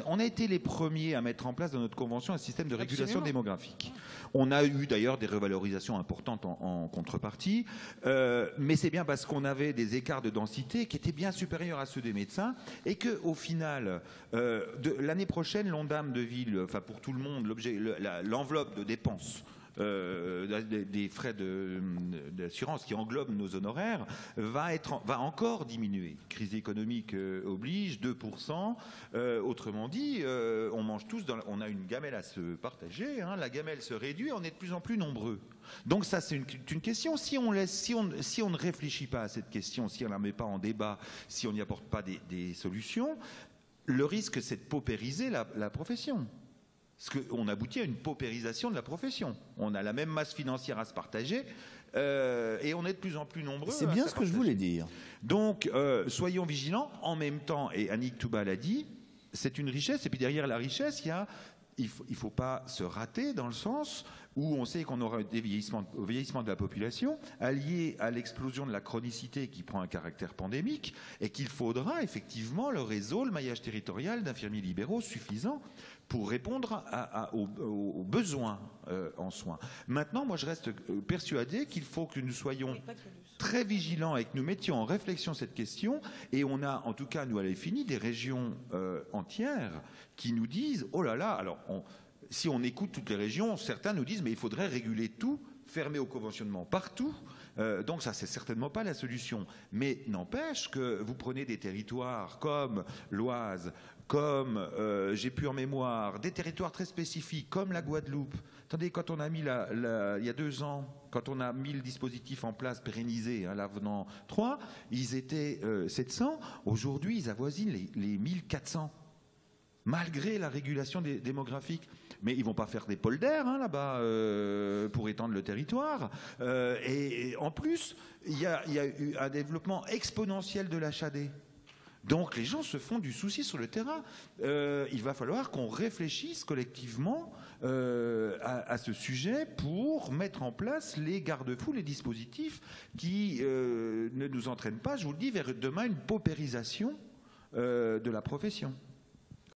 On a été les premiers à mettre en place dans notre convention un système de régulation Absolument. démographique. On a eu d'ailleurs des revalorisations importantes en contrepartie, mais c'est bien parce qu'on avait des écarts de densité qui étaient bien supérieurs à ceux des médecins et qu'au final, l'année prochaine, l'Ondam de ville, enfin pour tout le monde, l'enveloppe de dépenses des frais d'assurance qui englobent nos honoraires va encore diminuer. Crise économique oblige, 2%. Autrement dit, on mange tous, on a une gamelle à se partager, hein, la gamelle se réduit, on est de plus en plus nombreux. Donc ça, c'est une question. Si on ne réfléchit pas à cette question, si on ne la met pas en débat, si on n'y apporte pas des solutions, le risque, c'est de paupériser la profession. Parce qu'on aboutit à une paupérisation de la profession. On a la même masse financière à se partager et on est de plus en plus nombreux. C'est bien ce que je voulais dire. Donc, soyons vigilants. En même temps, et Annick Touba l'a dit, c'est une richesse. Et puis derrière la richesse, il ne faut pas se rater dans le sens où on sait qu'on aura des vieillissement de la population allié à l'explosion de la chronicité qui prend un caractère pandémique et qu'il faudra effectivement le réseau, le maillage territorial d'infirmiers libéraux suffisant pour répondre aux besoins en soins. Maintenant, moi je reste persuadé qu'il faut que nous soyons très vigilants et que nous mettions en réflexion cette question. Et on a, en tout cas, nous à l'EFINI, des régions entières qui nous disent « Oh là là !» Alors, si on écoute toutes les régions, certains nous disent « Mais il faudrait réguler tout, fermer au conventionnement partout. » Donc ça, c'est certainement pas la solution. Mais n'empêche que vous prenez des territoires comme l'Oise, comme, j'ai plus en mémoire, des territoires très spécifiques, comme la Guadeloupe. Attendez, quand on a mis, il y a 2 ans, quand on a mis le dispositif en place, pérennisé, hein, l'avenant 3, ils étaient 700. Aujourd'hui, ils avoisinent les 1400, malgré la régulation démographique. Mais ils ne vont pas faire des polders hein, là-bas pour étendre le territoire. Et en plus, il y a eu un développement exponentiel de l'HAD. Donc les gens se font du souci sur le terrain. Il va falloir qu'on réfléchisse collectivement à ce sujet pour mettre en place les garde-fous, les dispositifs qui ne nous entraînent pas, je vous le dis, vers demain une paupérisation de la profession.